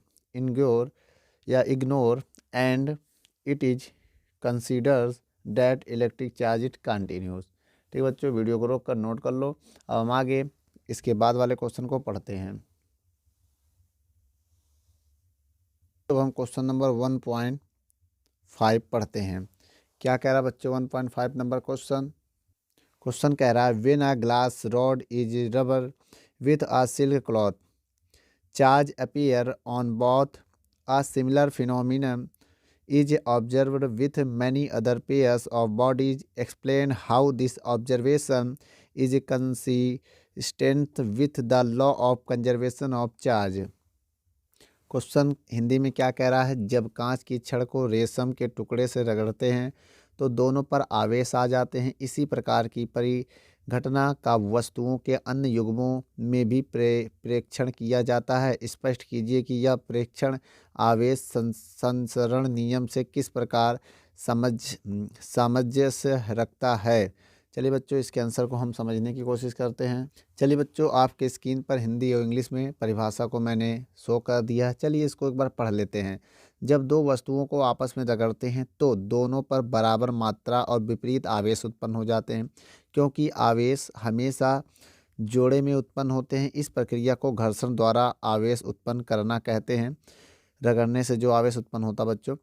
Speaker 1: and it is considers that electric charge it continues. ठीक है बच्चों, video को रोक कर note कर लो। अब हम आगे इसके बाद वाले क्वेश्चन को पढ़ते हैं। तो हम क्वेश्चन नंबर 1.5 पढ़ते हैं। क्या कह रहा है बच्चों? 1.5 नंबर क्वेश्चन कह रहा है when a glass rod is rubber with a silk cloth charge appear on both a similar phenomenon is observed with many other pairs of bodies. Explain how this observation is consistent with the law of conservation of charge. Question Hindi में क्या कह रहा है? जब कांच की छड़ को रेशम के टुकड़े से रगड़ते हैं तो दोनों पर आवेश आ जाते हैं। इसी प्रकार की परिघटना का वस्तुओं के अन्य युग्मों में भी प्रेक्षण किया जाता है। स्पष्ट कीजिए कि यह प्रेक्षण आवेश संसरण नियम से किस प्रकार सामंजस्य रखता है। चलिए बच्चों, इसके आंसर को हम समझने की कोशिश करते हैं। चलिए बच्चों, आपके स्क्रीन पर हिंदी और इंग्लिश में परिभाषा को मैंने शो कर दिया है। चलिए इसको एक बार पढ़ लेते हैं। जब दो वस्तुओं को आपस में रगड़ते हैं तो दोनों पर बराबर मात्रा और विपरीत आवेश उत्पन्न हो जाते हैं। क्योंकि आवेश हमेशा जोड़े में उत्पन्न होते हैं, इस प्रक्रिया को घर्षण द्वारा आवेश उत्पन्न करना कहते हैं। रगड़ने से जो आवेश उत्पन्न होता बच्चों,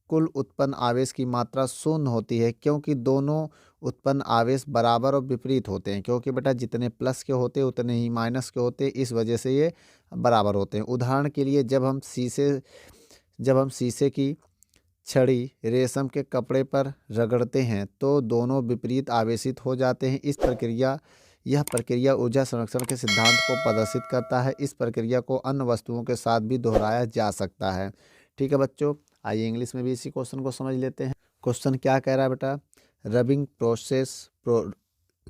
Speaker 1: कुल उत्पन्न आवेश की मात्रा शून्य होती है, क्योंकि दोनों उत्पन्न आवेश बराबर और विपरीत होते हैं। क्योंकि बेटा जितने प्लस के होते उतने ही माइनस के होते, इस वजह से ये बराबर होते हैं। उदाहरण के लिए जब हम शीशे की छड़ी रेशम के कपड़े पर रगड़ते हैं तो दोनों विपरीत आवेशित हो जाते हैं। यह प्रक्रिया ऊर्जा संरक्षण के सिद्धांत को प्रदर्शित करता है। इस प्रक्रिया को अन्य वस्तुओं के साथ भी दोहराया जा सकता है। ठीक है बच्चों, आइए इंग्लिश में भी इसी क्वेश्चन को समझ लेते हैं। क्वेश्चन क्या कह रहा है बेटा?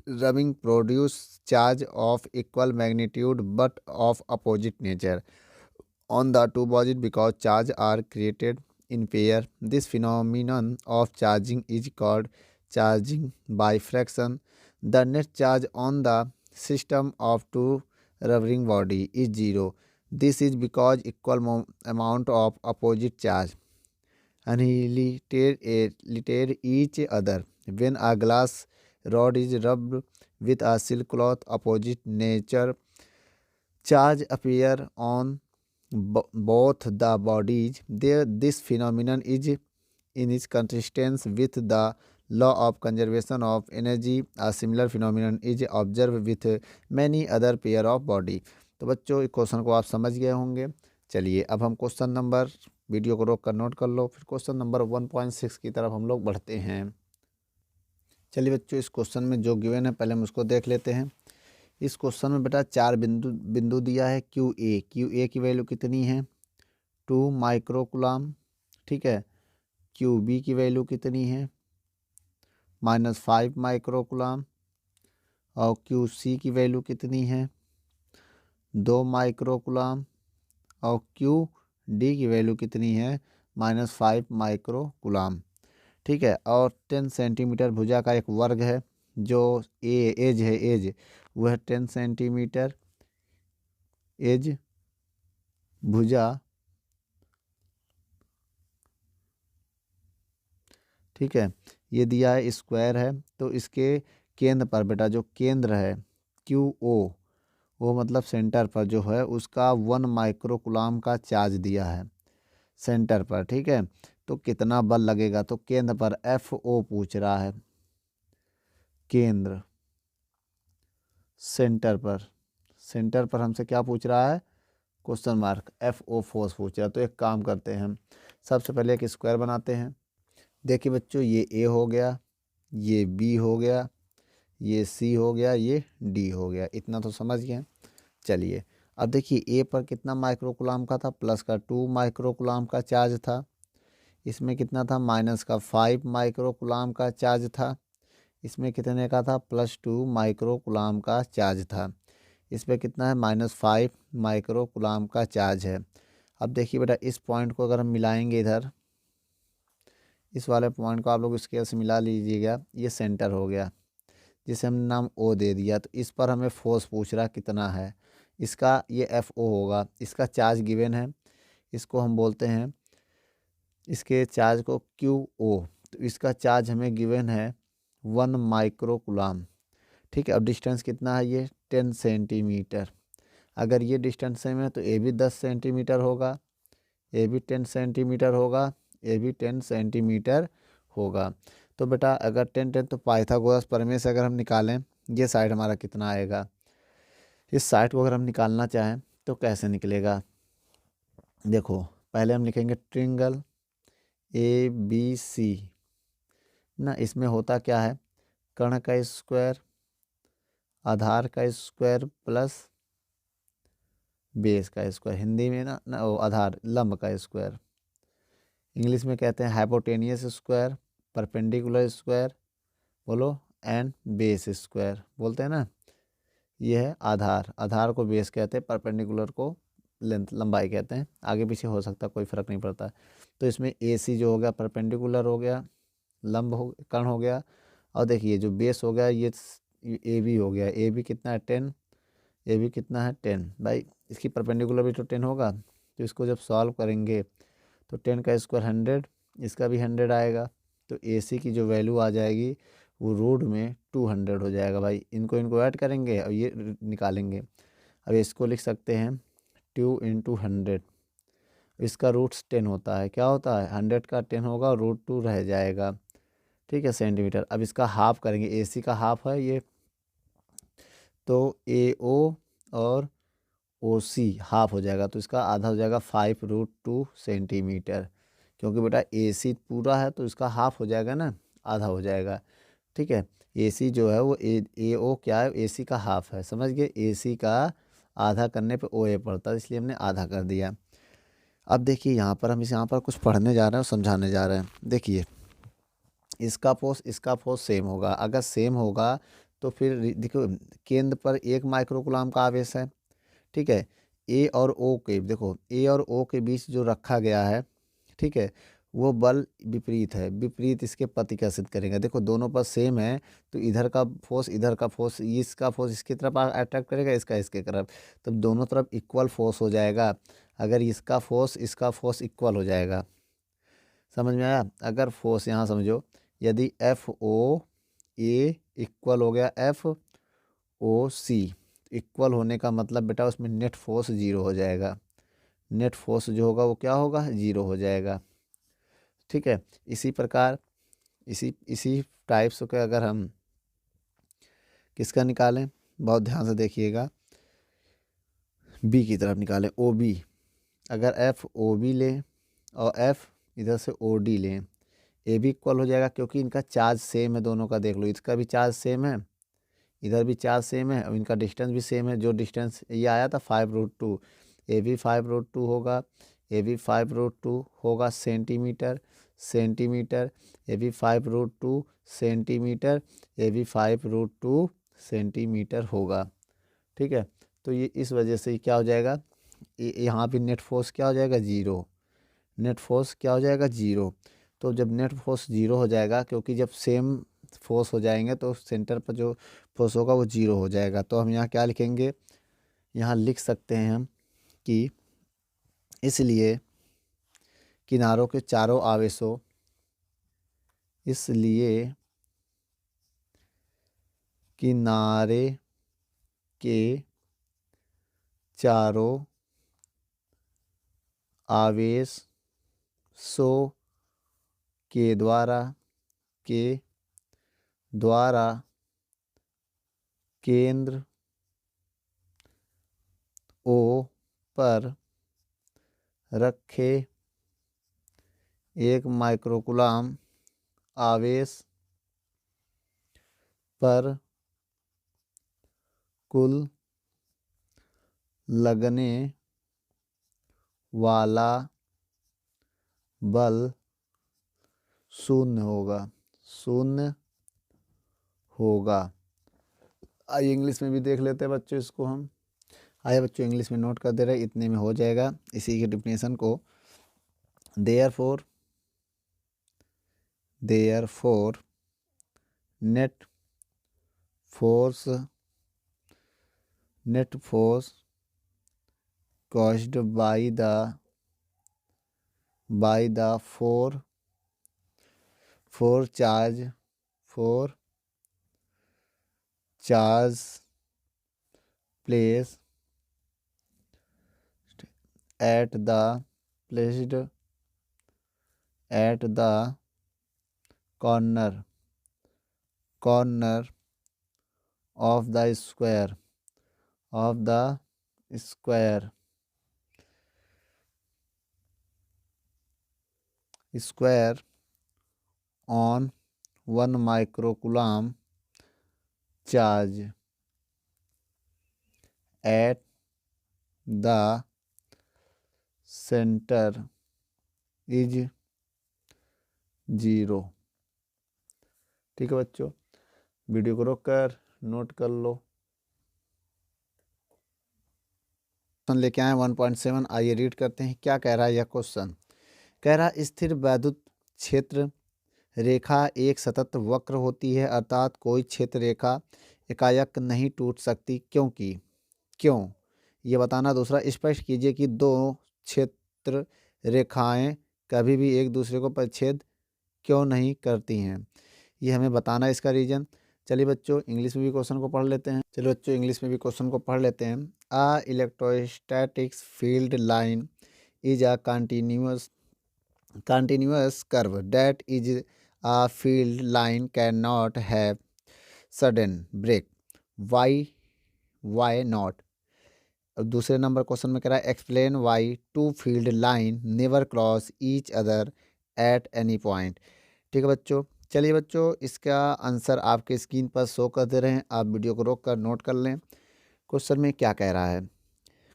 Speaker 1: Rubbing produce charge of equal magnitude but of opposite nature on the two bodies because charge are created in pair. This phenomenon of charging is called charging by fraction. The net charge on the system of two rubbering body is zero. This is because equal amount of opposite charge annihilate each other. When a glass rod is rubbed with a silk cloth, opposite nature charge appear on both the bodies. This phenomenon is in its consistence with the law of conservation of energy. A similar phenomenon is observed with many other pair of body. तो बच्चों, इस question को आप समझ गए होंगे। चलिए अब हम क्वेश्चन नंबर, वीडियो को रोक कर नोट कर लो, फिर क्वेश्चन नंबर 1.6 की तरफ हम लोग बढ़ते हैं। चलिए बच्चों, इस क्वेश्चन में जो गिवन है पहले हम उसको देख लेते हैं। इस क्वेश्चन में बेटा चार बिंदु दिया है। क्यू ए की वैल्यू कितनी है? 2 माइक्रोकुलाम। ठीक है। क्यू बी की वैल्यू कितनी है? -5 माइक्रोकुलाम। और क्यू सी की वैल्यू कितनी है? 2 माइक्रोकुलाम। और क्यू डी की वैल्यू कितनी है? -5 माइक्रोकुलाम। ठीक है। और 10 सेंटीमीटर भुजा का एक वर्ग है, जो एज वह 10 सेंटीमीटर एज भुजा। ठीक है। ये दिया है स्क्वायर है, तो इसके केंद्र पर बेटा जो केंद्र है क्यू ओ, वो मतलब सेंटर पर जो है उसका 1 माइक्रोकुलाम का चार्ज दिया है सेंटर पर। ठीक है। तो कितना बल लगेगा? तो केंद्र पर एफ ओ पूछ रहा है। केंद्र सेंटर पर हमसे क्या पूछ रहा है? Question mark F O force पूछ रहा है। तो एक काम करते हैं हम, सबसे पहले एक स्क्वायर बनाते हैं। देखिए बच्चों, ये ए हो गया, ये बी हो गया, ये सी हो गया, ये डी हो गया। इतना तो समझ गए। चलिए अब देखिए, ए पर कितना माइक्रोकुलाम का था? प्लस का 2 माइक्रोकुलाम का चार्ज था। इसमें कितना था? -5 माइक्रोकुलाम का चार्ज था। इसमें कितने का था, +2 माइक्रो कूलाम का चार्ज था। इस पे कितना है, -5 माइक्रो कूलाम का चार्ज है। अब देखिए बेटा, इस पॉइंट को अगर हम मिलाएंगे इधर, इस वाले पॉइंट को आप लोग स्केल से मिला लीजिएगा, ये सेंटर हो गया जिसे हमने नाम ओ दे दिया। तो इस पर हमें फोर्स पूछ रहा कितना है, इसका ये FO होगा, इसका चार्ज गिवन है, इसको हम बोलते हैं, इसके चार्ज को QO। तो इसका चार्ज हमें गिवन है 1 माइक्रो कूलाम। ठीक है, अब डिस्टेंस कितना है, ये 10 सेंटीमीटर। अगर ये डिस्टेंस सेम है तो ए भी 10 सेंटीमीटर होगा, ए भी 10 सेंटीमीटर होगा, ए भी 10 सेंटीमीटर होगा। तो बेटा अगर 10 तो पाइथागोरस प्रमेय से अगर हम निकालें, ये साइड हमारा कितना आएगा, इस साइड को अगर हम निकालना चाहें तो कैसे निकलेगा। देखो पहले हम लिखेंगे ट्रिंगल ABC ना, इसमें होता क्या है, कर्ण का स्क्वायर, आधार का स्क्वायर प्लस बेस का स्क्वायर, हिंदी में ना वो आधार लंब का स्क्वायर, इंग्लिश में कहते हैं हाइपोटेनियस स्क्वायर, परपेंडिकुलर स्क्वायर बोलो, एंड बेस स्क्वायर बोलते हैं ना। ये है आधार, आधार को बेस कहते हैं, परपेंडिकुलर को लेंथ लंबाई कहते हैं, आगे पीछे हो सकता है कोई फर्क नहीं पड़ता। तो इसमें AC जो हो गया परपेंडिकुलर हो गया, लंब हो कर्ण हो गया, और देखिए जो बेस हो गया ये AB हो गया, AB कितना है 10, AB कितना है 10 भाई, इसकी परपेंडिकुलर भी तो 10 होगा। तो इसको जब सॉल्व करेंगे तो 10 का स्क्वायर 100, इसका भी 100 आएगा। तो AC की जो वैल्यू आ जाएगी वो रूट में 200 हो जाएगा भाई। इनको इनको ऐड करेंगे और ये निकालेंगे। अब इसको लिख सकते हैं 2 × 100, इसका रूट्स 10 होता है, क्या होता है 100 का 10 होगा और √2 रह जाएगा। ठीक है सेंटीमीटर। अब इसका हाफ करेंगे, AC का हाफ है ये, तो AO और OC हाफ हो जाएगा, तो इसका आधा हो जाएगा 5√2 सेंटीमीटर। क्योंकि बेटा AC पूरा है तो इसका हाफ हो जाएगा ना, आधा हो जाएगा। ठीक है, AC जो है वो AO क्या है, AC का हाफ है, समझ गए। AC का आधा करने पे OA पड़ता है, इसलिए हमने आधा कर दिया। अब देखिए यहाँ पर हम यहाँ पर कुछ पढ़ने जा रहे हैं और समझाने जा रहे हैं। देखिए इसका फोर्स सेम होगा, अगर सेम होगा तो फिर देखो केंद्र पर 1 माइक्रो कूलाम का आवेश है। ठीक है, ए और ओ के, देखो ए और ओ के बीच जो रखा गया है, ठीक है, वो बल विपरीत है, विपरीत इसके प्रतिकर्षित करेगा। देखो दोनों पर सेम है तो इधर का फोर्स इधर का फोर्स, इसका फोर्स इसकी तरफ अट्रैक्ट करेगा, इसका इसके तरफ, तब दोनों तरफ इक्वल फोर्स हो जाएगा। अगर इसका फोर्स इक्वल हो जाएगा, समझ में आया। अगर फोर्स यहाँ समझो, यदि FOA इक्वल हो गया FOC, इक्वल होने का मतलब बेटा उसमें नेट फोर्स 0 हो जाएगा, नेट फोर्स जो होगा वो क्या होगा, 0 हो जाएगा। ठीक है, इसी प्रकार इसी इसी टाइप्स के अगर हम किसका निकालें, बहुत ध्यान से देखिएगा, B की तरफ निकालें, OB। अगर FOB लें और F इधर से OD लें, AB इक्वल हो जाएगा क्योंकि इनका चार्ज सेम है दोनों का, देख लो इसका भी चार्ज सेम है, इधर भी चार्ज सेम है और इनका डिस्टेंस भी सेम है। जो डिस्टेंस ये आया था 5√2, ए भी 5√2 होगा, ए भी 5√2 होगा सेंटीमीटर, सेंटीमीटर, ए भी 5√2 सेंटीमीटर, ए भी 5√2 सेंटीमीटर होगा। ठीक है, तो ये इस वजह से क्या हो जाएगा, यहाँ भी नेट फोर्स क्या हो जाएगा, 0, नेट फोर्स क्या हो जाएगा, 0। तो जब नेट फोर्स 0 हो जाएगा, क्योंकि जब सेम फोर्स हो जाएंगे तो सेंटर पर जो फोर्स होगा वो 0 हो जाएगा। तो हम यहाँ क्या लिखेंगे, यहाँ लिख सकते हैं हम कि इसलिए किनारों के चारों आवेशों, इसलिए किनारे के चारों आवेशों के द्वारा केंद्र O पर रखे 1 माइक्रो कूलाम आवेश पर कुल लगने वाला बल 0 होगा, 0 होगा। आइए इंग्लिश में भी देख लेते हैं बच्चों इसको हम। आइए बच्चों इंग्लिश में नोट कर दे रहे, इतने में हो जाएगा इसी की डिफिनेशन को। Therefore net force caused by the four charge place at the corner of the square on 1 microcoulomb charge at the center is 0। ठीक है बच्चों, वीडियो को रोक कर नोट कर लो। क्वेश्चन लेके आए 1.7। आइए रीड करते हैं क्या कह रहा है यह क्वेश्चन। कह रहा स्थिर वैद्युत क्षेत्र रेखा एक सतत वक्र होती है, अर्थात कोई क्षेत्र रेखा एकाएक नहीं टूट सकती क्यों ये बताना। दूसरा, स्पष्ट कीजिए कि दो क्षेत्र रेखाएं कभी भी एक दूसरे को परिच्छेद क्यों नहीं करती हैं, ये हमें बताना है इसका रीजन। चलिए बच्चों इंग्लिश में भी क्वेश्चन को पढ़ लेते हैं। A electrostatics field line is a continuous curve that is a field line cannot have sudden break। why not। अब दूसरे नंबर क्वेश्चन में कह रहा है explain why two field line never cross each other at any point. ठीक है बच्चों, चलिए बच्चों इसका आंसर आपके स्क्रीन पर शो कर दे रहे हैं, आप वीडियो को रोक कर नोट कर लें। क्वेश्चन में क्या कह रहा है।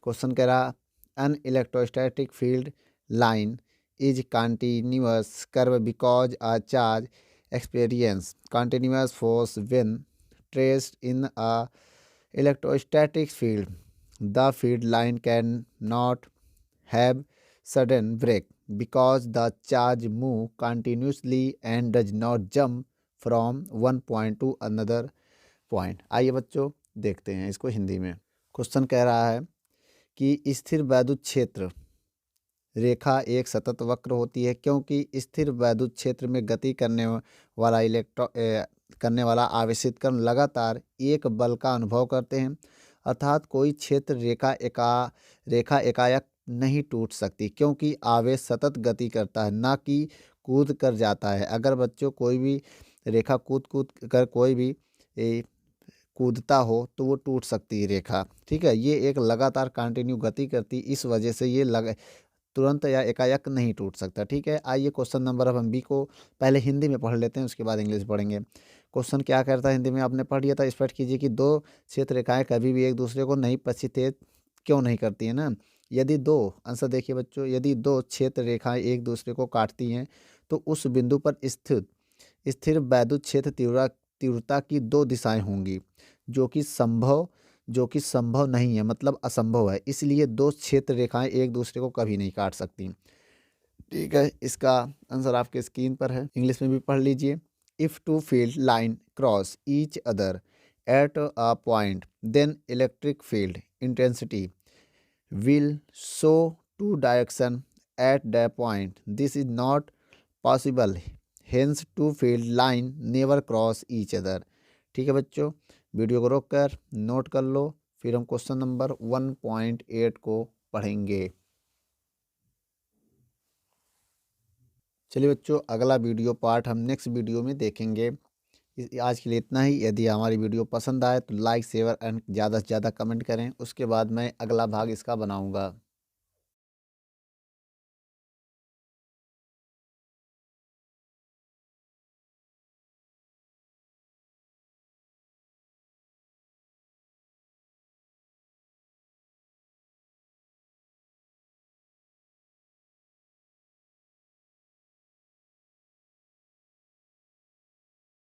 Speaker 1: क्वेश्चन कह रहा an electrostatic field line is continuous curve because a charge experience continuous force when traced in a electrostatic field। The field line cannot have sudden break because the charge move continuously and does not jump from one point to another point। आइए बच्चों देखते हैं इसको हिंदी में। Question कह रहा है कि स्थिर वैद्युत क्षेत्र रेखा एक सतत वक्र होती है क्योंकि स्थिर वैद्युत क्षेत्र में गति करने वाला आवेशित कण लगातार एक बल का अनुभव करते हैं, अर्थात कोई क्षेत्र रेखा एकाएक नहीं टूट सकती क्योंकि आवेश सतत गति करता है, ना कि कूद कर जाता है। अगर बच्चों कोई भी रेखा कूद कर कोई भी कूदता हो तो वो टूट सकती है रेखा। ठीक है, ये एक लगातार कंटिन्यू गति करती, इस वजह से ये तुरंत या एकाएक नहीं टूट सकता। ठीक है, आइए क्वेश्चन नंबर अब हम बी को पहले हिंदी में पढ़ लेते हैं, उसके बाद इंग्लिश पढ़ेंगे। क्वेश्चन क्या करता है हिंदी में आपने पढ़ लिया था। स्पष्ट कीजिए कि दो क्षेत्र रेखाएं कभी भी एक दूसरे को नहीं परिच्छेद क्यों नहीं करती है ना। यदि दो, आंसर देखिए बच्चों, यदि दो क्षेत्र रेखाएं एक दूसरे को काटती हैं तो उस बिंदु पर स्थिर वैद्युत क्षेत्र तीव्रता की दो दिशाएं होंगी जो कि संभव नहीं है, मतलब असंभव है। इसलिए दो क्षेत्र रेखाएं एक दूसरे को कभी नहीं काट सकती। ठीक है, इसका आंसर आपके स्क्रीन पर है, इंग्लिश में भी पढ़ लीजिए। If two field line cross each other at a point then electric field intensity will show two direction at the point. This is not possible, hence two field line never cross each other. ठीक है बच्चों, video को रोक कर note कर लो, फिर हम question number 1.8 को पढ़ेंगे। चलिए बच्चों अगला वीडियो पार्ट हम नेक्स्ट वीडियो में देखेंगे। आज के लिए इतना ही। यदि हमारी वीडियो पसंद आए तो लाइक शेयर एंड ज़्यादा से ज़्यादा कमेंट करें, उसके बाद मैं अगला भाग इसका बनाऊंगा।